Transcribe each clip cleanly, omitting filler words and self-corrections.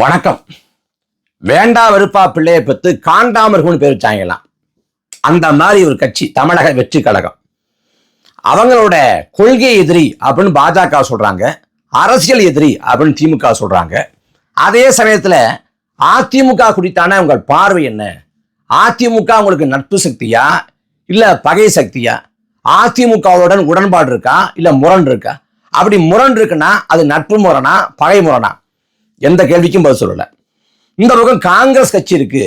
வணக்கம். வேண்டா வெறுப்பா பிள்ளையை பெற்று காண்டாமர்கள் பேர் வச்சாங்கலாம். அந்த மாதிரி ஒரு கட்சி தமிழக வெற்றி கழகம். அவங்களோட கொள்கை எதிரி அப்படின்னு பாஜக சொல்றாங்க, அரசியல் எதிரி அப்படின்னு திமுக சொல்றாங்க. அதே சமயத்துல அதிமுக குறித்தான உங்கள் பார்வை என்ன? அதிமுக உங்களுக்கு நட்பு சக்தியா இல்ல பகை சக்தியா? அதிமுகவுடன் உடன்பாடு இருக்கா இல்ல முரண் இருக்கா? அப்படி முரண் இருக்குன்னா அது நட்பு முரணா பகை முரணா? எந்த கேள்விக்கும் பதில் சொல்லல. இந்த பக்கம் காங்கிரஸ் கட்சி இருக்கு.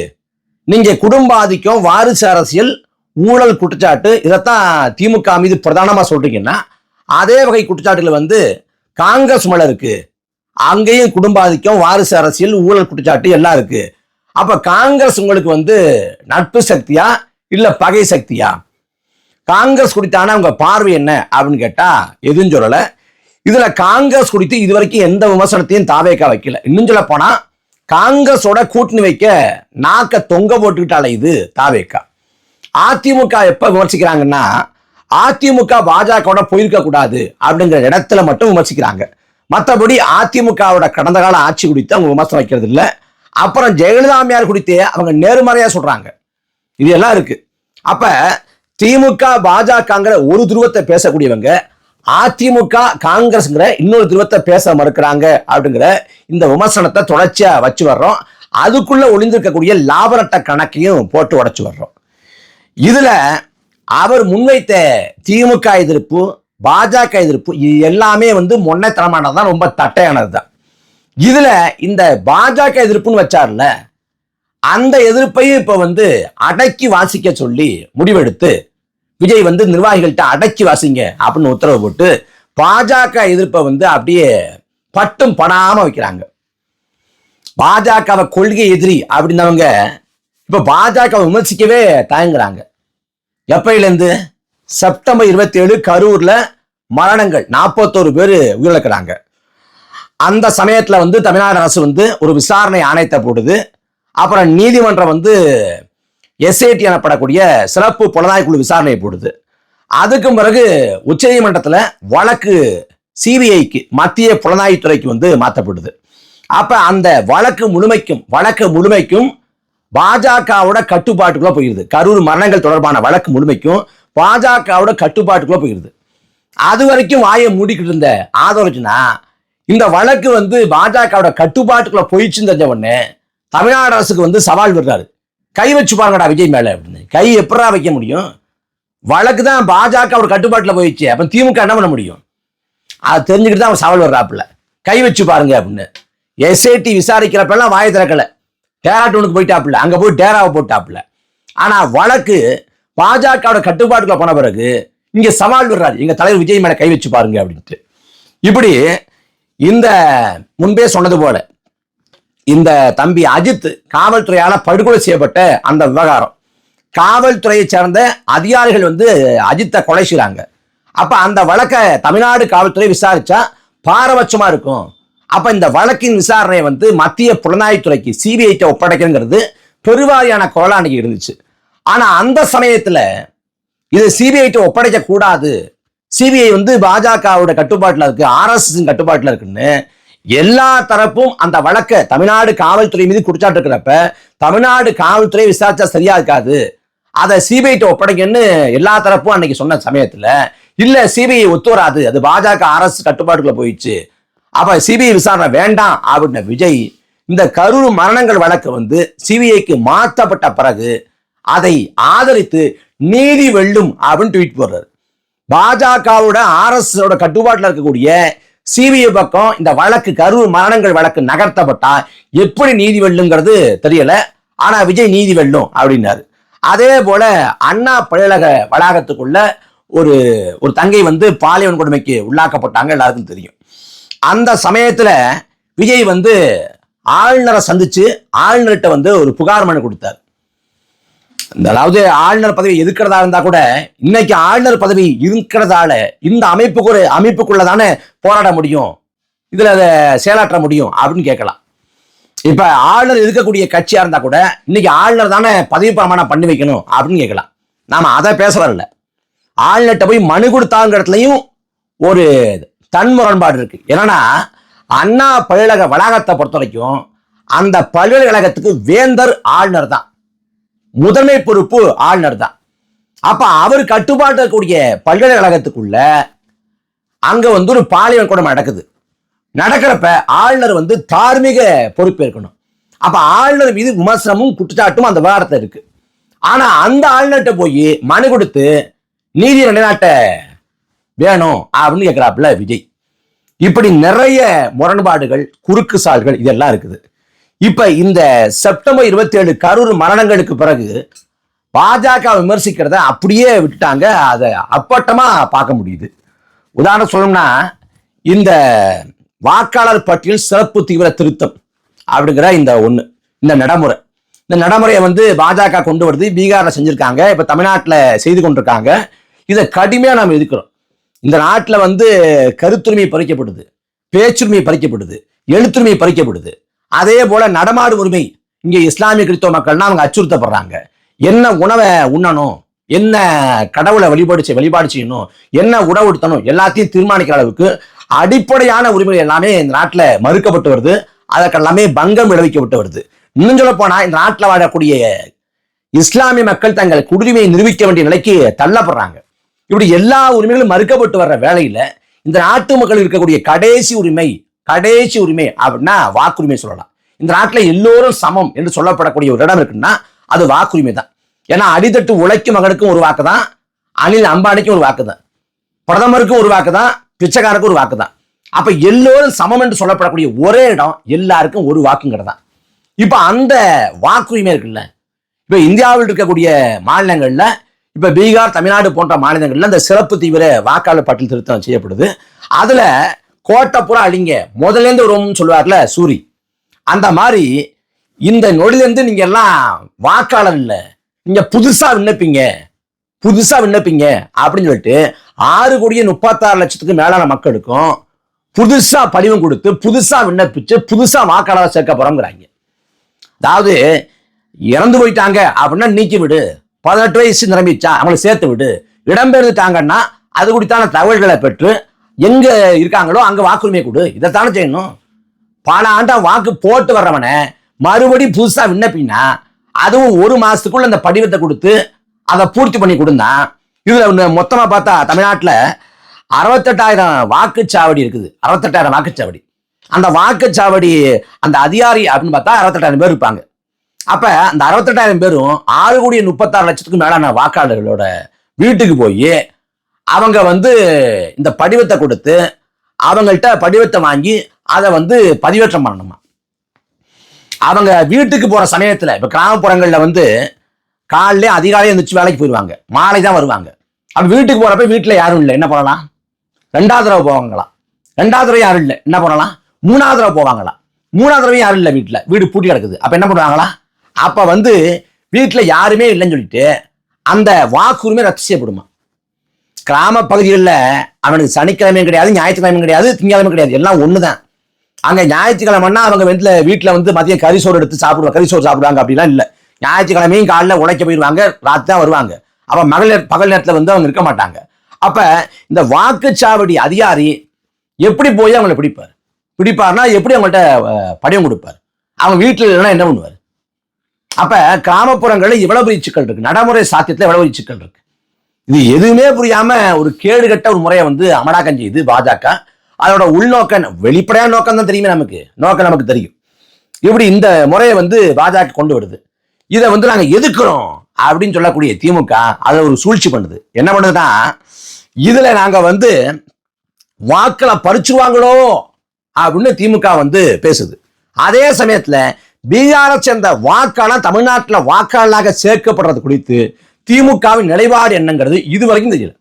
நீங்க குடும்ப ஆதிக்கம், வாரிசு அரசியல், ஊழல் குற்றச்சாட்டு இதைத்தான் திமுக மீது பிரதானமா சொல்றீங்கன்னா, அதே வகை குற்றச்சாட்டுகள் காங்கிரஸ் மேல இருக்கு. அங்கேயும் குடும்ப ஆதிக்கம், வாரிசு அரசியல், ஊழல் குற்றச்சாட்டு எல்லாம் இருக்கு. அப்ப காங்கிரஸ் உங்களுக்கு நட்பு சக்தியா இல்ல பகை சக்தியா? காங்கிரஸ் குறித்தான உங்க பார்வை என்ன அப்படின்னு கேட்டா எதுவும் சொல்லல. இதுல காங்கிரஸ் குறித்து இதுவரைக்கும் எந்த விமர்சனத்தையும் தாவேக்கா வைக்கல. இன்னும் சொல்ல போனா காங்கிரஸோட கூட்டணி வைக்க நாக்க தொங்க போட்டுக்கிட்டால இது தாவேக்கா. அதிமுக எப்ப விமர்சிக்கிறாங்கன்னா, அதிமுக பாஜகவோட போயிருக்க கூடாது அப்படிங்கிற இடத்துல மட்டும் விமர்சிக்கிறாங்க. மற்றபடி அதிமுகவோட கடந்த கால ஆட்சி குறித்து அவங்க விமர்சனம் வைக்கிறது இல்லை. அப்புறம் ஜெயலலிதா அம்மையார் குறித்து அவங்க நேர்மறையா சொல்றாங்க. இது எல்லாம் இருக்கு. அப்ப திமுக பாஜகங்கிற ஒரு துருவத்தை பேசக்கூடியவங்க அதிமுக காங்கிரஸ்ங்கிற இன்னொரு துருவத்தை பேச மறுக்கிறாங்க அப்படிங்கிற இந்த விமர்சனத்தை தொடர்ச்சியா வச்சு வர்றோம். அதுக்குள்ள ஒளிந்திருக்கக்கூடிய லாபரட்ட கணக்கையும் போட்டு உடைச்சு வர்றோம். இதுல அவர் முன்வைத்த திமுக எதிர்ப்பு, பாஜக எதிர்ப்பு இது எல்லாமே மொன்னைத்தனமானதுதான், ரொம்ப தட்டையானது தான். இதுல இந்த பாஜக எதிர்ப்புன்னு வச்சார்ல, அந்த எதிர்ப்பையும் இப்ப அடக்கி வாசிக்க சொல்லி முடிவெடுத்து விஜய் நிர்வாகிகள்கிட்ட அடக்கி வாசிங்க அப்படின்னு உத்தரவு போட்டு பாஜக எதிர்ப்பை அப்படியே பட்டும் படாம வைக்கிறாங்க. பாஜகவை கொள்கை எதிரி அப்படின்னவங்க இப்ப பாஜக விமர்சிக்கவே தயங்குறாங்க. எப்பையிலேருந்து? செப்டம்பர் 27 கரூர்ல மரணங்கள், 41 பேர் உயிரிழக்கிறாங்க. அந்த சமயத்துல தமிழ்நாடு அரசு ஒரு விசாரணை ஆணையத்தை போடுது. அப்புறம் நீதிமன்றம் எஸ்ஐடி எனப்படக்கூடிய சிறப்பு புலனாய்வு குழு விசாரணையை போடுது. அதுக்கு பிறகு உச்ச நீதிமன்றத்தில் வழக்கு சிபிஐக்கு, மத்திய புலனாய்வுத்துறைக்கு மாற்றப்படுது. அப்ப அந்த வழக்கு முழுமைக்கும் பாஜகவோட கட்டுப்பாட்டுக்குள்ள போயிருது. கரூர் மரணங்கள் தொடர்பான வழக்கு முழுமைக்கும் பாஜகவோட கட்டுப்பாட்டுக்குள்ள போயிருது. அது வரைக்கும் வாயை மூடிக்கிட்டு இருந்த ஆதரவுனா இந்த வழக்கு பாஜகவோட கட்டுப்பாட்டுக்குள்ள போயிடுச்சுன்னு தெரிஞ்ச உடனே தமிழ்நாடு அரசுக்கு சவால் விடுறாரு. கை வச்சு பாருங்கடா விஜய் மேல அப்படின்னு. கை எப்படா வைக்க முடியும்? வழக்கு தான் பாஜக ஒரு கட்டுப்பாட்டுல போயிடுச்சு. அப்ப திமுக என்ன பண்ண முடியும்? அது தெரிஞ்சுக்கிட்டு தான் அவர் சவால் வர்றாப்புல, கை வச்சு பாருங்க அப்படின்னு. எஸ்ஐடி விசாரிக்கிறப்பெல்லாம் வாயை திறக்கல, டேராட்டூனுக்கு போயிட்டாப்புல, அங்க போய் டேராவை போட்டாப்புல. ஆனா வழக்கு பாஜகவோட கட்டுப்பாட்டுக்குள்ள போன பிறகு இங்க சவால் விடுறாரு, எங்க தலைவர் விஜய் மேல கை வச்சு பாருங்க அப்படின்ட்டு. இப்படி இந்த முன்பே சொன்னது போல இந்த தம்பி அஜித் காவல்துறையால படுகொலை செய்யப்பட்ட அந்த விவகாரம், காவல்துறையை சேர்ந்த அதிகாரிகள் அஜித்தை கொலை செய்றாங்க. அப்ப அந்த வழக்கை தமிழ்நாடு காவல்துறை விசாரிச்சா பாரபட்சமா இருக்கும். அப்ப இந்த வழக்கின் விசாரணை மத்திய புலனாய்வுத்துறைக்கு, சிபிஐ ஒப்படைக்கிறது பெருவாரியான குரலா அன்னைக்கு இருந்துச்சு. ஆனா அந்த சமயத்துல இது சிபிஐ ஒப்படைக்க கூடாது, சிபிஐ பாஜகவோட கட்டுப்பாட்டுல இருக்கு, RSS கட்டுப்பாட்டுல இருக்குன்னு எல்லா தரப்பும் அந்த வழக்கை தமிழ்நாடு காவல்துறை மீது குற்றச்சாட்டு இருக்கிறப்ப தமிழ்நாடு காவல்துறை விசாரிச்சா சரியா இருக்காது, அதை சிபிஐ ஒப்படைக்கன்னு எல்லா தரப்பும் அன்னைக்கு சொன்ன சமயத்துல இல்ல சிபிஐ ஒத்து வராது, அது பாஜக RSS கட்டுப்பாட்டுக்குள்ள போயிடுச்சு, அப்ப சிபிஐ விசாரணை வேண்டாம் அப்படின்ன விஜய் இந்த கரூர் மரணங்கள் வழக்கு சிபிஐக்கு மாற்றப்பட்ட பிறகு அதை ஆதரித்து நீதி வெல்லும் அப்படின்னு ட்வீட் போடுறாரு. பாஜகவோட RSS கட்டுப்பாட்டுல இருக்கக்கூடிய சிபிஐ பக்கம் இந்த வழக்கு, கரூர் மரணங்கள் வழக்கு நகர்த்தப்பட்டா எப்படி நீதி வெல்லுங்கிறது தெரியல. ஆனா விஜய் நீதி வெல்லும் அப்படின்னாரு. அதே போல அண்ணா பல்கலைக்கழக வளாகத்துக்குள்ள ஒரு தங்கை பாலியல் கொடுமைக்கு உள்ளாக்கப்பட்டாங்க, எல்லாருக்கும் தெரியும். அந்த சமயத்துல விஜய் ஆளுநரை சந்திச்சு ஆளுநர்கிட்ட ஒரு புகார் மனு கொடுத்தார். அதாவது ஆளுநர் பதவி எதிர்க்கிறதா இருந்தா கூட இன்னைக்கு ஆளுநர் பதவி இருக்கிறதால இந்த அமைப்புக்குள்ளதானே போராட முடியும், இதுல அதை செயலாற்ற முடியும் அப்படின்னு கேட்கலாம். இப்ப ஆளுநர் எதிர்க்கக்கூடிய கட்சியா இருந்தா கூட இன்னைக்கு ஆளுநர் தானே பதவி பிரமாணம் பண்ணி வைக்கணும் அப்படின்னு கேட்கலாம். நாம அதை பேச வரல. ஆளுநர்கிட்ட போய் மனு கொடுத்தாங்க இடத்துலையும் ஒரு தன் முரண்பாடு இருக்கு. என்னன்னா அண்ணா பல்கலைக்கழக வளாகத்தை பொறுத்த வரைக்கும் அந்த பல்கலைக்கழகத்துக்கு வேந்தர் ஆளுநர் தான், முதன்மை பொறுப்பு ஆளுநர் தான். அப்ப அவர் கட்டுப்பாட்டு இருக்கக்கூடிய பல்கலைக்கழகத்துக்குள்ள அங்க ஒரு பாலியல் கூட நடக்கிறப்ப ஆளுநர் தார்மீக பொறுப்பேற்கணும். அப்ப ஆளுநர் மீது விமர்சனமும் குற்றச்சாட்டும் அந்த விவகாரத்தில் இருக்கு. ஆனா அந்த ஆளுநர்கிட்ட போய் மனு கொடுத்து நீதி நிலைநாட்ட வேணும் அப்படின்னு கேட்கிறாப்புல விஜய். இப்படி நிறைய முரண்பாடுகள், குறுக்கு சால்கள் இதெல்லாம் இருக்குது. இப்ப இந்த செப்டம்பர் 27 கரூர் மரணங்களுக்கு பிறகு பாஜக விமர்சிக்கிறத அப்படியே விட்டுட்டாங்க. அதை அப்பட்டமா பார்க்க முடியுது. உதாரணம் சொல்லணும்னா, இந்த வாக்காளர் பட்டியல் சிறப்பு தீவிர திருத்தம் அப்படிங்கிற இந்த நடைமுறையை பாஜக கொண்டு வருது. பீகார்ல செஞ்சிருக்காங்க, இப்ப தமிழ்நாட்டில் செய்து கொண்டிருக்காங்க. இதை கடுமையா நாம் எதிர்க்கிறோம். இந்த நாட்டில் கருத்துரிமை பறிக்கப்படுது, பேச்சுரிமை பறிக்கப்படுது, எழுத்துரிமை பறிக்கப்படுது. அதே போல நடமாடு உரிமை, இங்க இஸ்லாமிய கிறிஸ்தவ மக்கள்னா அவங்க அச்சுறுத்தப்படுறாங்க. என்ன உணவை உண்ணணும், என்ன கடவுளை வழிபாடு செய்யணும், என்ன உணவு உடுத்தணும், எல்லாத்தையும் தீர்மானிக்கிற அளவுக்கு அடிப்படையான உரிமைகள் எல்லாமே இந்த நாட்டில் மறுக்கப்பட்டு வருது. அதற்கெல்லாமே பங்கம் விளைவிக்கப்பட்டு வருது. இன்னும் சொல்ல போனா, இந்த நாட்டில் வாழக்கூடிய இஸ்லாமிய மக்கள் தங்கள் குடியுரிமையை நிரூபிக்க வேண்டிய நிலைக்கு தள்ளப்படுறாங்க. இப்படி எல்லா உரிமைகளும் மறுக்கப்பட்டு வர்ற வேளையில இந்த நாட்டு மக்கள் இருக்கக்கூடிய கடைசி உரிமை அப்படின்னா வாக்குரிமை சொல்லலாம். இந்த நாட்டில் எல்லோரும் சமம் என்று சொல்லப்படக்கூடிய ஒரு இடம் இருக்குன்னா அது வாக்குரிமை தான். ஏன்னா அடித்தட்டு உழைக்கும் மகனுக்கும் ஒரு வாக்கு தான், அனில் அம்பானிக்கும் ஒரு வாக்கு தான், பிரதமருக்கும் ஒரு வாக்கு தான், பிச்சைக்காரருக்கும் ஒரு வாக்கு தான். அப்ப எல்லோரும் சமம் என்று சொல்லப்படக்கூடிய ஒரே இடம் எல்லாருக்கும் ஒரு வாக்குங்கிறது தான். இப்ப அந்த வாக்குரிமை இருக்குல்ல, இப்ப இந்தியாவில் இருக்கக்கூடிய மாநிலங்கள்ல, இப்ப பீகார், தமிழ்நாடு போன்ற மாநிலங்கள்ல இந்த சிறப்பு தீவிர வாக்காளர் பட்டியல் திருத்தம் செய்யப்படுது. அதுல கோட்டப்புறம் அழிங்க முதலேருந்து வரும்னு சொல்லுவார்ல சூரி, அந்த மாதிரி இந்த நொடிலேருந்து நீங்க எல்லாம் வாக்காளர் இல்லை, நீங்க புதுசா விண்ணப்பிங்க அப்படின்னு சொல்லிட்டு 6,36,00,000 மேலான மக்களுக்கும் புதுசா படிவம் கொடுத்து புதுசா விண்ணப்பிச்சு புதுசா வாக்காளர் சேர்க்க போறோம்ங்கிறாங்க. அதாவது இறந்து போயிட்டாங்க அப்படின்னா நீக்கி விடு, 18 வயசு நிரம்பிச்சா அவங்களை சேர்த்து விடு, இடம்பெயர்ந்துட்டாங்கன்னா அது குறித்தான தகவல்களை பெற்று எங்க இருக்காங்களோ அங்க வாக்குரிமை கொடு, இதைத்தானே செய்யணும். பல ஆண்டா வாக்கு போட்டு வர்றவனை மறுபடியும் புதுசா விண்ணப்பினா அதுவும் 1 மாசத்துக்குள்ள அந்த படிவத்தை கொடுத்து அதை பூர்த்தி பண்ணி கொடுந்தா, இதுல மொத்தமா பார்த்தா தமிழ்நாட்டில் 68,000 வாக்குச்சாவடி இருக்குது. 68,000 வாக்குச்சாவடி. அந்த வாக்குச்சாவடி அந்த அதிகாரி அப்படின்னு பார்த்தா 68,000 பேர் இருப்பாங்க. அப்ப அந்த 68,000 பேரும் 6,36,00,000 மேலான வாக்காளர்களோட வீட்டுக்கு போய் அவங்க இந்த படிவத்தை கொடுத்து அவங்கள்ட்ட படிவத்தை வாங்கி அதை பதிவேற்றம் பண்ணணுமா. அவங்க வீட்டுக்கு போற சமயத்துல இப்ப கிராமப்புறங்கள்ல காலையில அதிகாலையும் எழுந்திரிச்சு வேலைக்கு போயிடுவாங்க, மாலை தான் வருவாங்க. அப்ப வீட்டுக்கு போறப்ப வீட்டுல யாரும் இல்லை, என்ன பண்ணலாம்? 2வது தடவை போவாங்களாம். 2வது தடவை யாரும் இல்லை, என்ன பண்ணலாம்? 3வது தடவை போவாங்களாம். 3வது தடவை யாரும் இல்லை, வீடு பூட்டி கிடக்குது. அப்ப என்ன பண்ணுவாங்களா? அப்ப வீட்டுல யாருமே இல்லைன்னு சொல்லிட்டு அந்த வாக்குரிமை ரத்து செய்யப்படுமா. கிராம பகுதிகளில் அவனுக்கு சனிக்கிழமையும் கிடையாது, ஞாயிற்றுக்கிழமையும் கிடையாது, திங்கக்கிழமை கிடையாது, எல்லாம் ஒண்ணுதான். அங்க ஞாயிற்றுக்கிழமைன்னா அவங்க வீட்டுல மதியம் கறிசோறு எடுத்து சாப்பிடுவாங்க அப்படிலாம் இல்லை. ஞாயிற்றுக்கிழமையும் காலைல உழைக்க போயிடுவாங்க, ராத்து தான் வருவாங்க. அப்ப பகல் நேரத்துல அவங்க இருக்க மாட்டாங்க. அப்ப இந்த வாக்குச்சாவடி அதிகாரி எப்படி போய் அவங்களை பிடிப்பார்னா எப்படி அவங்கள்ட்ட படிவம் கொடுப்பார்? அவங்க வீட்டுல இல்லைன்னா என்ன பண்ணுவார்? அப்ப கிராமப்புறங்கள்ல இவ்வளவு பெரிய சிக்கல் இருக்கு, நடைமுறை சாத்தியத்துல எவ்வளவு பெரிய சிக்கல் இருக்கு. இது எதுவுமே புரியாம ஒரு கேடுகட்ட ஒரு முறையை அமலாக்கம் செய்யுது பாஜக. அதோட உள்நோக்கம், வெளிப்படையான நோக்கம் தான் தெரியுமே, நோக்கம் நமக்கு தெரியும். இப்படி இந்த முறையை பாஜக கொண்டு வருது. இதை நாங்க எதிர்க்கிறோம் அப்படின்னு சொல்லக்கூடிய திமுக அதை ஒரு சூழ்ச்சி பண்ணுது. என்ன பண்ணுதுன்னா, இதுல நாங்க வாக்களை பறிச்சுருவாங்களோ அப்படின்னு திமுக பேசுது. அதே சமயத்துல பீகாரை சேர்ந்த வாக்காளர் தமிழ்நாட்டில் வாக்காளராக சேர்க்கப்படுறது குறித்து திமுகவின் நிலைப்பாடு என்னங்கிறது இதுவரைக்கும் தெரியல.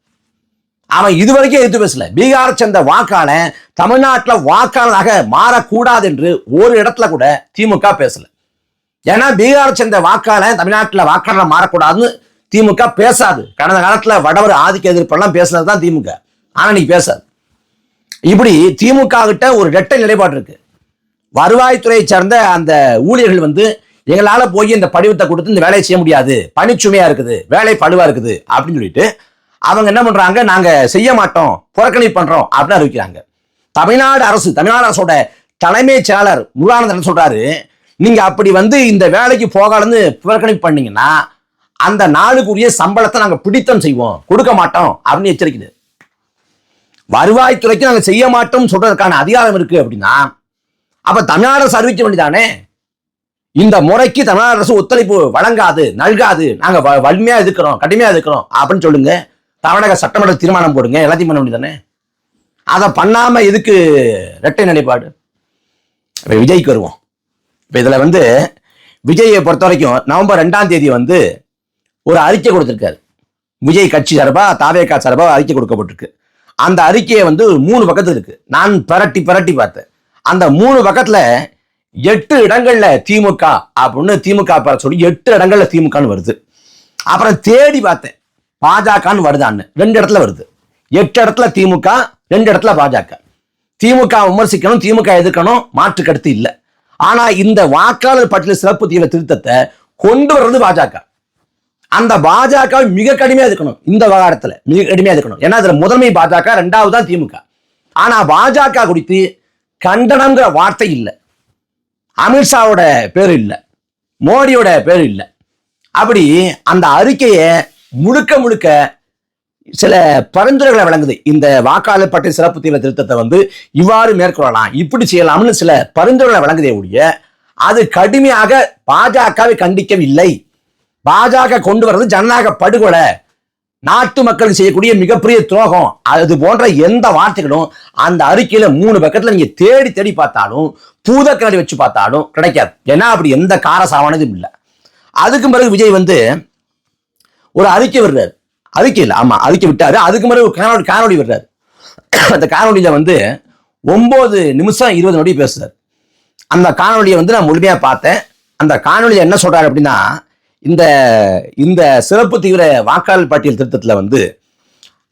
அவன் இதுவரைக்கும் எதிர்த்து பேசல. பீகாரை சேர்ந்த வாக்காளர் தமிழ்நாட்டில் வாக்காளராக மாறக்கூடாது என்று ஒரு இடத்துல கூட திமுக பேசல. ஏன்னா பீகாரை சேர்ந்த வாக்காளர் தமிழ்நாட்டில் வாக்காளர் மாறக்கூடாதுன்னு திமுக பேசாது. கடந்த காலத்துல வடவர் ஆதிக்க எதிர்ப்பெல்லாம் பேசுனதுதான் திமுக. ஆனா நீ பேசாது. இப்படி திமுக கிட்ட ஒரு இரட்டை நிலைப்பாடு இருக்கு. வருவாய்த்துறையை சேர்ந்த அந்த ஊழியர்கள் எங்களால போய் இந்த படிவத்தை கொடுத்து இந்த வேலையை செய்ய முடியாது, பணிச்சுமையா இருக்குது, வேலை பழுவா இருக்குது அப்படின்னு சொல்லிட்டு அவங்க என்ன பண்றாங்க, நாங்க செய்ய மாட்டோம், புறக்கணிப்பு பண்றோம் அப்படின்னு அறிவிக்கிறாங்க. தமிழ்நாடு அரசோட தலைமைச் செயலாளர் முருகானந்தன் சொல்றாரு, நீங்க அப்படி வந்து இந்த வேலைக்கு போகாதுன்னு புறக்கணிப்பு பண்ணீங்கன்னா அந்த நாளுக்குரிய சம்பளத்தை நாங்க பிடித்தம் செய்வோம், கொடுக்க மாட்டோம் அப்படின்னு எச்சரிக்குது. வருவாய்த்துறைக்கு நாங்க செய்ய மாட்டோம் சொல்றதுக்கான அதிகாரம் இருக்கு அப்படின்னா அப்ப தமிழ்நாடு அரசு அறிவிக்க வேண்டியதானே? இந்த முறைக்கு தமிழ்நாடு அரசு ஒத்துழைப்பு வழங்காது, நல்காது, நாங்க வலிமையா இருக்கிறோம், கடுமையா இருக்கிறோம் அப்படின்னு சொல்லுங்க. தமிழக சட்டமன்ற தீர்மானம் போடுங்க, எல்லாத்தையும் பண்ண வேண்டியதானே? அதை பண்ணாம எதுக்கு இரட்டை நிலைப்பாடு? விஜய்க்கு வருவோம். இப்ப இதுல வந்து விஜயை பொறுத்த வரைக்கும் நவம்பர் 2ஆம் தேதி வந்து ஒரு அறிக்கை கொடுத்திருக்காரு. விஜய் கட்சி சார்பா, தாவேகா சார்பா அறிக்கை கொடுக்கப்பட்டிருக்கு. அந்த அறிக்கையை வந்து 3 பக்கத்துல இருக்கு. நான் பிரட்டி பார்த்தேன். அந்த 3 பக்கத்துல 8 இடங்கள்ல திமுக அப்படின்னு திமுக சொல்லி 8 இடங்கள்ல திமுகன்னு வருது. அப்புறம் தேடி பார்த்தேன் பாஜகன்னு வருதான்னு, 2 இடத்துல வருது. 8 இடத்துல திமுக, 2 இடத்துல பாஜக. திமுக விமர்சிக்கணும், திமுக எதிர்க்கணும், மாற்று கருத்து இல்லை. ஆனா இந்த வாக்காளர் பட்டியல் சிறப்பு தீவிர திருத்தத்தை கொண்டு வர்றது பாஜக. அந்த பாஜக மிக கடுமையா இருக்கணும், இந்த விவகாரத்துல மிக கடுமையா இருக்கணும். ஏன்னா அதுல முதன்மை பாஜக, 2வது தான் திமுக. ஆனா பாஜக குறித்து கண்டனம்ங்கிற வார்த்தை இல்லை, அமித்ஷாவோட பேரு இல்லை, மோடியோட பேரு இல்லை. அப்படி அந்த அறிக்கையை முழுக்க சில பரிந்துரைகளை வழங்குது. இந்த வாக்காளர் பட்டியல் சிறப்பு தீவிர திருத்தத்தை வந்து இவ்வாறு மேற்கொள்ளலாம், இப்படி செய்யலாம்னு சில பரிந்துரைகளை வழங்குதே ஒழிய அது கடுமையாக பாஜகவை கண்டிக்கவில்லை. பாஜக கொண்டு வர்றது ஜனநாயக படுகொலை, நாட்டு மக்களுக்கு செய்யக்கூடிய மிகப்பெரிய துரோகம், அது போன்ற எந்த வார்த்தைகளும் அந்த அறிக்கையில 3 பக்கத்துல நீங்க தேடி பார்த்தாலும், பூதக்கண்ணாடி வச்சு பார்த்தாலும் கிடைக்காது. ஏன்னா அப்படி எந்த காரசாவானதும் இல்லை. அதுக்கு பிறகு விஜய் வந்து ஒரு அறிக்கை விடுறாரு. அறிக்கை இல்லை, ஆமா அறிக்கை விட்டாரு. அதுக்கு பிறகு காணொலி விடுறாரு. அந்த காணொலியில வந்து 9 நிமிஷம் 20 நொடி பேசுறாரு. அந்த காணொலியை வந்து நான் முழுமையா பார்த்தேன். அந்த காணொலியை என்ன சொல்றாரு அப்படின்னா, இந்த இந்த சிறப்பு தீவிர வாக்காளர் பட்டியல் திருத்தத்துல வந்து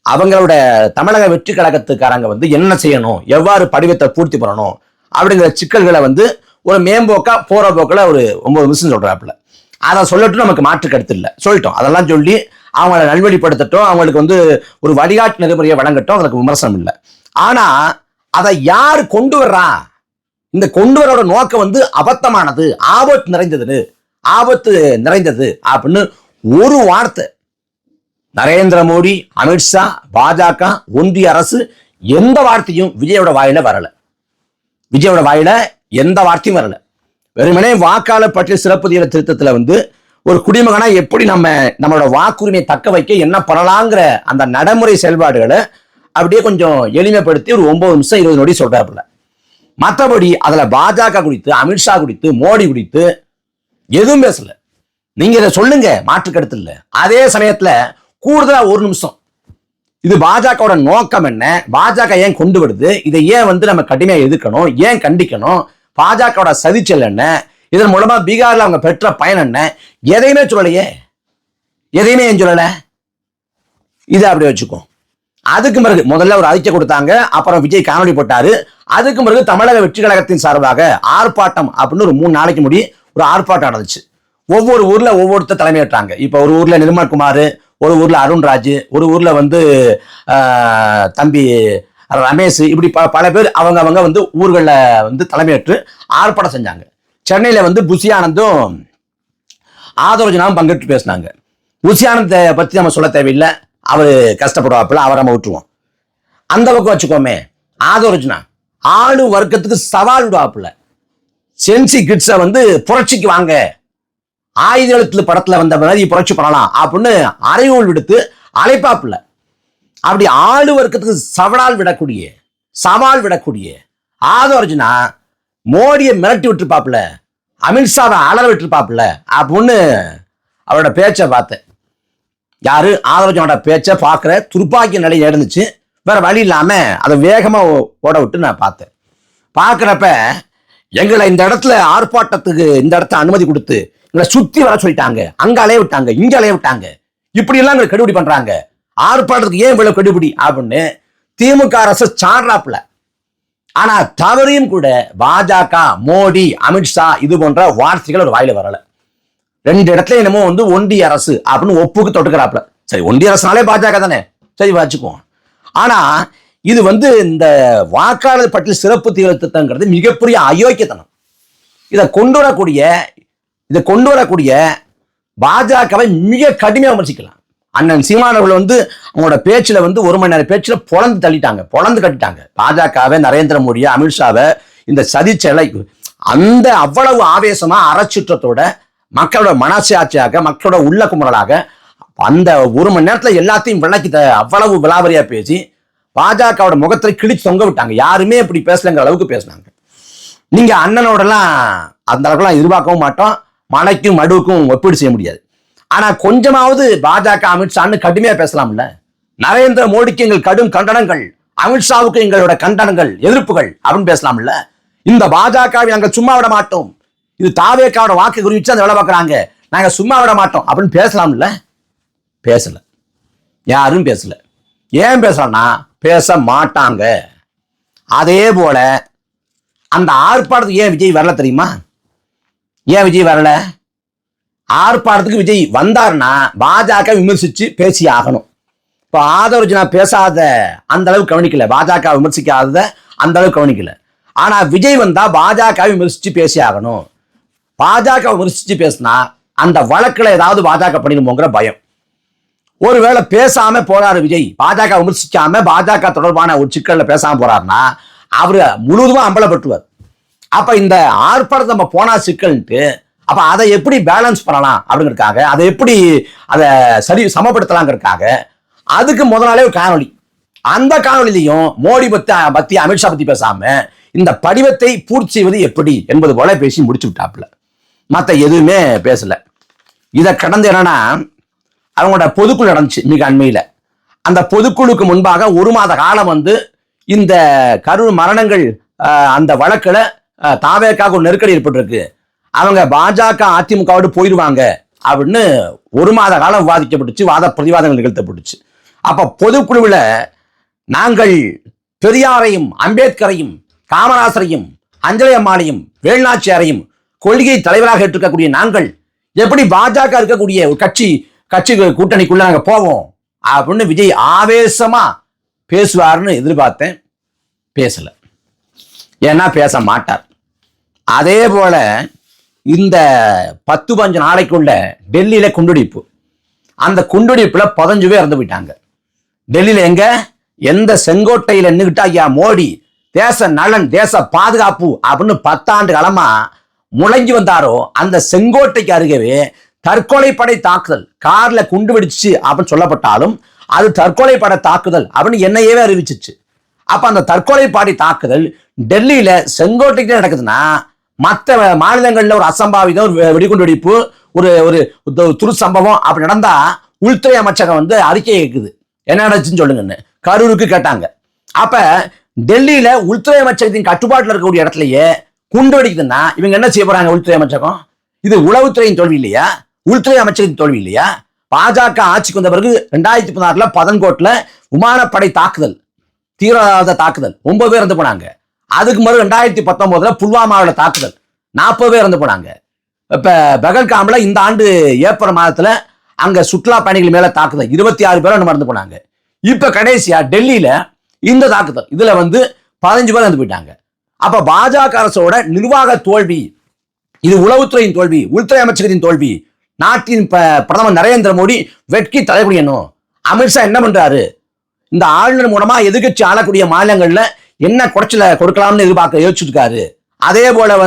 அவங்களோட தமிழக வெற்றி கழகத்துக்காரங்க வந்து என்ன செய்யணும், எவ்வாறு படிவத்தை பூர்த்தி பண்ணணும் அப்படிங்கிற சிக்கல்களை வந்து ஒரு மேம்போக்கா போற போக்கில் ஒரு 9 நிமிஷம் சொல்றாப்புல. அதை சொல்லட்டும், நமக்கு மாற்று கருத்து இல்லை, சொல்லிட்டோம். அதெல்லாம் சொல்லி அவங்கள நல்வழிப்படுத்தட்டும், அவங்களுக்கு வந்து ஒரு வழிகாட்டு நெறிமுறையை வழங்கட்டும், அதுக்கு விமர்சனம் இல்லை. ஆனா அதை யார் கொண்டு வர்றா? இந்த கொண்டு வரோட நோக்கம் வந்து அபத்தமானது, ஆபத்து நிறைந்தது அப்படின்னு ஒரு வார்த்தை நரேந்திர மோடி, அமித்ஷா, பாஜக, ஒன்றிய அரசு எந்த வார்த்தையும் விஜயோட வாயில வரல. விஜயோட வாயில எந்த வார்த்தையும் வரல. வெறுமனே வாக்காளர் பற்றிய சிறப்பு தீவிர திருத்தத்துல வந்து ஒரு குடிமகனா எப்படி நம்மளோட வாக்குரிமையை தக்க வைக்க என்ன பண்ணலாங்கிற அந்த நடைமுறை செயல்பாடுகளை அப்படியே கொஞ்சம் எளிமைப்படுத்தி ஒரு 9 நிமிஷம் 20 நொடி சொல்றாப்புல. மற்றபடி அதுல பாஜக குறித்து, அமித்ஷா குறித்து, மோடி குறித்து எதுவும் பேசல. நீங்க இதை சொல்லுங்க, மாற்று கருத்து இல்லை. அதே சமயத்துல கூடுதலா 1 நிமிஷம் இது பாஜகவோட நோக்கம் என்ன, பாஜக ஏன் கொண்டு வருது, இதை ஏன் வந்து நம்ம கடுமையா எதிர்க்கணும், ஏன் கண்டிக்கணும், பாஜகவோட சதிச்சல் என்ன, இதன் மூலமா பீகார்ல அவங்க பெற்ற பயன் என்ன, எதையுமே சொல்லலையே. எதையுமே ஏன் சொல்லல? இதை அப்படி வச்சுக்கோ. அதுக்கு பிறகு முதல்ல ஒரு அறிக்கை கொடுத்தாங்க, அப்புறம் விஜய் காணொலி போட்டாரு. அதுக்கு பிறகு தமிழக வெற்றி கழகத்தின் சார்பாக ஆர்ப்பாட்டம் அப்படின்னு ஒரு 3 நாளைக்கு முடி ஒரு ஆர்ப்பாட்டம் நடந்துச்சு. ஒவ்வொரு ஊர்ல ஒவ்வொருத்தர் தலைமையேற்றாங்க. இப்ப ஒரு ஊர்ல நிர்மல்குமார், ஒரு ஊர்ல அருண்ராஜ், ஒரு ஊர்ல வந்து தம்பி ரமேஷ், இப்படி பல பேர் அவங்க வந்து ஊர்களில் வந்து தலைமையேற்று ஆர்ப்பாட்டம் செஞ்சாங்க. சென்னையில வந்து புஷி ஆனந்தும் ஆதரஜனாவும் பங்கேற்று பேசினாங்க. புஷி ஆனந்தை பத்தி நம்ம சொல்ல தேவையில்லை, அவரு கஷ்டப்படுவாப்புல, அவரை நம்ம விட்டுருவோம். அந்த பக்கம் வச்சுக்கோமே, ஆதரஜனா ஆளு வர்க்கத்துக்கு சவால் விடுவாப்புல. சென்சி கிட்ஸை வந்து புரட்சிக்கு வாங்க, ஆயுத எழுத்துல படத்துல வந்த மாதிரி புரட்சி பண்ணலாம் அப்படின்னு அறைகோல் விடுத்து அழைப்பாப்புல. அப்படி ஆளு வர்க்கத்துக்கு சவால் விடக்கூடிய ஆதரஜனா மோடியை மிரட்டி விட்டுருப்பாப்புல, அமித்ஷாவை அலற விட்டுருப்பாப்புல அப்படின்னு அவரோட பேச்சை பார்த்தேன். யாரு? ஆதரஜனோட பேச்சை பார்க்குற துப்பாக்கி நிலை இருந்துச்சு. வேற வழி இல்லாம அதை வேகமா ஓட விட்டு நான் பார்த்தேன். பார்க்குறப்ப எங்களை இந்த இடத்துல ஆர்ப்பாட்டத்துக்கு இந்த இடத்த அனுமதி கொடுத்து எங்களை சுத்தி வர சொல்லிட்டாங்க, அங்க அலைய விட்டாங்க, இங்க அலைய விட்டாங்க, இப்படி எல்லாம் எங்களை கெடுபிடி பண்றாங்க, ஆர்ப்பாட்டத்துக்கு ஏன் இவ்வளவு கெடுபிடி அப்படின்னு திமுக அரசு சாடுறாப்புல. ஆனா தவறையும் கூட பாஜக, மோடி, அமித்ஷா இது போன்ற வார்த்தைகள் ஒரு வாயில வரல. 2 இடத்துல என்னமோ வந்து ஒன்றிய அரசு அப்படின்னு ஒப்புக்கு தொட்டுக்கிறாப்புல. சரி, ஒன்றிய அரசுனாலே பாஜக தானே, சரி வச்சுக்குவோம். ஆனா இது வந்து இந்த வாக்காளர் பட்டியல் சிறப்பு தீவிர திருத்தங்கிறது மிகப்பெரிய அயோக்கியத்தனம். இதை கொண்டு வரக்கூடிய பாஜகவை மிக கடுமையாக விமர்சிக்கலாம். அண்ணன் சீமானவர்கள் அவங்களோட பேச்சுல 1 மணி நேரம் பேச்சுல பொழந்து கட்டிட்டாங்க பாஜகவை, நரேந்திர மோடியை, அமித்ஷாவை, இந்த சதிச்சலை. அந்த அவ்வளவு ஆவேசமா அறச்சுற்றத்தோட மக்களோட மனசாட்சியாக, மக்களோட உள்ள குமுறலாக அந்த 1 மணி நேரத்துல எல்லாத்தையும் விளக்கி அவ்வளவு விலாவரியா பேசி பாஜகவோட முகத்தை கிழிச்சு தொங்க விட்டாங்க. யாருமே இப்படி பேசலங்கிற அளவுக்கு பேசினாங்க. நீங்க அண்ணனோடலாம் அந்த அளவுக்குலாம் எதிர்பார்க்கவும் மாட்டோம். மலைக்கும் மடுவுக்கும் ஒப்பீடு செய்ய முடியாது. ஆனா கொஞ்சமாவது பாஜக, அமித்ஷான்னு கடுமையா பேசலாம்ல. நரேந்திர மோடிக்கு எங்கள் கடும் கண்டனங்கள், அமித்ஷாவுக்கு எங்களோட கண்டனங்கள், எதிர்ப்புகள் அப்படின்னு பேசலாம்ல. இந்த பாஜகவை நாங்கள் சும்மா விட மாட்டோம், இது தாவேக்காவோட வாக்கு குறிச்சு அந்த வேலை பார்க்கறாங்க, நாங்க சும்மா விட மாட்டோம் அப்படின்னு பேசலாம்ல. பேசல, யாரும் பேசல. ஏன் பேசலன்னா பேச மாட்டாங்க. அதே போல அந்த ஆர்ப்பாட்டத்துக்கு ஏன் விஜய் வரல தெரியுமா? ஏன் விஜய் வரல? ஆர்ப்பாட்டத்துக்கு விஜய் வந்தாருன்னா பாஜக விமர்சிச்சு பேசி ஆகணும். இப்போ ஆதரவு பேசாத அந்த அளவுக்கு கவனிக்கல, பாஜக விமர்சிக்காத அந்த அளவுக்கு கவனிக்கல. ஆனா விஜய் வந்தா பாஜக விமர்சிச்சு பேசி ஆகணும். பாஜக விமர்சிச்சு பேசினா அந்த வழக்குல ஏதாவது பாஜக பண்ணிடுமோங்கிற பயம். ஒருவேளை பேசாம போறாரு விஜய், பாஜக விமர்சிக்காம பாஜக தொடர்பான ஒரு சிக்கல்ல பேசாம போறாருன்னா அவரு முழுவதுமா அம்பலப்பட்டுவார். அப்ப இந்த ஆர்ப்பாட்டத்தை நம்ம போனா சிக்கல்ட்டு, அப்ப அதை எப்படி பேலன்ஸ் பண்ணலாம் அப்படிங்கிறதுக்காக, அதை எப்படி அதை சமப்படுத்தலாங்கிறதுக்காக அதுக்கு முதல் நாளே ஒரு காணொலி. அந்த காணொலியிலையும் மோடி பத்தி அமித்ஷா பத்தி பேசாம இந்த படிவத்தை பூர்த்தி செய்வது எப்படி என்பது போல பேசி முடிச்சு விட்டாப்புல. மற்ற எதுவுமே பேசல. இதை கடந்து என்னன்னா அவங்களோட பொதுக்குழு நடந்துச்சு மிக அண்மையில. அந்த பொதுக்குழுக்கு முன்பாக 1 மாத காலம் இந்த கரூர் மரணங்கள் அந்த வழக்குல தாவேக்காக ஒரு நெருக்கடி ஏற்பட்டிருக்கு, அவங்க பாஜக அதிமுகவோடு போயிடுவாங்க அப்படின்னு 1 மாத காலம் விவாதிக்கப்பட்டுச்சு, வாத பிரதிவாதங்கள் நிகழ்த்தப்பட்டுச்சு. அப்ப பொதுக்குழுவில் நாங்கள் பெரியாரையும், அம்பேத்கரையும், காமராசரையும், அஞ்சலி அம்மாளையும், வேலுநாச்சியாரையும் கொள்கை தலைவராக ஏற்றுக்கக்கூடிய நாங்கள் எப்படி பாஜக இருக்கக்கூடிய ஒரு கட்சி கூட்டணிக்குள்ள நாங்க போவோம் அப்படின்னு விஜய் ஆவேசமா பேசுவார்னு எதிர்பார்த்தேன். பேசல, ஏன்னா பேச மாட்டார். அதே போல இந்த 10-15 நாளைக்குள்ள டெல்லியில குண்டுவெடிப்பு. அந்த குண்டுவெடிப்புல 15 பேர் இறந்து போயிட்டாங்க. டெல்லியில எந்த செங்கோட்டையில நின்றுகிட்டா ஐயா மோடி தேச நலன், தேச பாதுகாப்பு அப்படின்னு 10 ஆண்டு காலமா முழங்கி வந்தாரோ அந்த செங்கோட்டைக்கு அருகே தற்கொலை படை தாக்குதல், கார்ல குண்டு வெடிச்சு அப்படின்னு சொல்லப்பட்டாலும் அது தற்கொலை படை தாக்குதல் அப்படின்னு என்னையவே அறிவிச்சிச்சு. அப்ப அந்த தற்கொலை படை தாக்குதல் டெல்லியில செங்கோட்டைக்கு நடக்குதுன்னா மற்ற மாநிலங்கள்ல ஒரு அசம்பாவிதம், ஒரு வெடிகுண்டு வெடிப்பு, ஒரு ஒரு துரு சம்பவம் அப்படி நடந்தா உள்துறை அமைச்சகம் அறிக்கை கேட்குது, என்ன நடந்துச்சுன்னு சொல்லுங்கன்னு கரூருக்கு கேட்டாங்க. அப்ப டெல்லியில உள்துறை அமைச்சகத்தின் கட்டுப்பாட்டில் இருக்கக்கூடிய இடத்துலயே குண்டு வெடிக்குதுன்னா இவங்க என்ன செய்ய போறாங்க? உள்துறை அமைச்சகம் இது உளவுத்துறையின் தோல்வி இல்லையா? உள்துறை அமைச்சகத்தின் தோல்வி இல்லையா? பாஜக ஆட்சிக்கு வந்த பிறகு 2016 பதன்கோட்ல விமானப்படை தாக்குதல், தீவிரவாத தாக்குதல், 9 பேர் இறந்து போனாங்க. அதுக்கு மறு 2019 புல்வாமாவில் தாக்குதல், 40 பேர் இறந்து போனாங்க. இப்ப பெகல்காம்ல இந்த ஆண்டு ஏப்ரல் மாதத்துல அங்க சுற்றுலா பயணிகள் மேல தாக்குதல், 26 பேர் இறந்து போனாங்க. இப்ப கடைசியா டெல்லியில இந்த தாக்குதல், இதுல 15 பேர் இறந்து போயிட்டாங்க. அப்ப பாஜக அரசோட நிர்வாக தோல்வி, இது உளவுத்துறையின் தோல்வி, உள்துறை அமைச்சகத்தின் தோல்வி. நாட்டின் பிரதமர் நரேந்திர மோடி வெட்கி தலைகுனியணும். அமித்ஷா என்ன பண்றாரு? இந்த ஆளுநர் மூலமா எதிர்கட்சி ஆளக்கூடிய மாநிலங்கள்ல என்ன குறைச்சல கொடுக்கலாம்னு யோசிச்சுட்டு இருக்காரு. அதே போல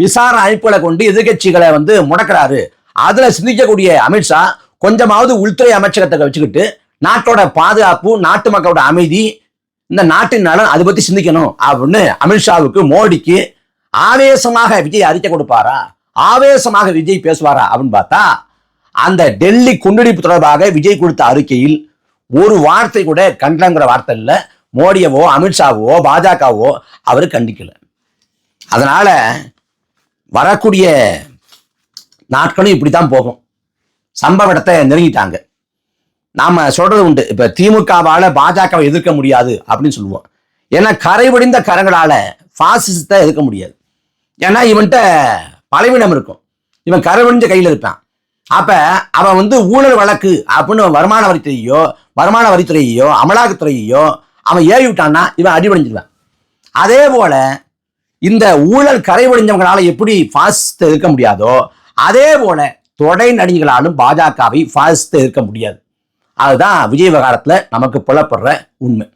விசாரணை அமைப்புகளை கொண்டு எதிர்கட்சிகளை முடக்கிறாரு. அதுல சிந்திக்கக்கூடிய அமித்ஷா கொஞ்சமாவது உள்துறை அமைச்சகத்தை வச்சுக்கிட்டு நாட்டோட பாதுகாப்பு, நாட்டு மக்களோட அமைதி, இந்த நாட்டின் நலன் அதை பத்தி சிந்திக்கணும் அப்படின்னு அமித்ஷாவுக்கு, மோடிக்கு ஆவேசமாக விஜய் அறிக்கை கொடுப்பாரா? ஆவேசமாக விஜய் பேசுவாரா அப்படின்னு பார்த்தா அந்த டெல்லி குண்டுவெடிப்பு தொடர்பாக விஜய் கொடுத்த அறிக்கையில் ஒரு வார்த்தை கூட கண்டனங்கிற வார்த்தை இல்லை. மோடியவோ, அமித்ஷாவோ, பாஜகவோ அவரு கண்டிக்கல. அதனால வரக்கூடிய நாட்களும் இப்படித்தான் போகும். சம்பவ இடத்தை நெருங்கிட்டாங்க. நாம சொல்றது உண்டு, இப்ப திமுகவால பாஜகவை எதிர்க்க முடியாது அப்படின்னு சொல்லுவோம். ஏன்னா கரைபடிந்த கரங்களால பாசிசத்தை எதிர்க்க முடியாது. ஏன்னா இவன்கிட்ட பலவீனம் இருக்கும், இவன் கரைபடிஞ்ச கையில் இருப்பான். அப்ப அவன் ஊழல் வழக்கு அப்படின்னு வருமான வரித்துறையோ அமலாக்கத்துறையோ அவன் ஏறி விட்டான்னா இவன் அடிபடைஞ்சிருவான். அதே போல இந்த ஊழல் கரைவடிஞ்சவங்களால எப்படி பாசிசத்தை இருக்க முடியாதோ அதே போல தொடை நடிகர்களாலும் பாஜகவை பாசிசத்தை இருக்க முடியாது. அதுதான் விஜய் விவகாரத்துல நமக்கு புலப்படுற உண்மை.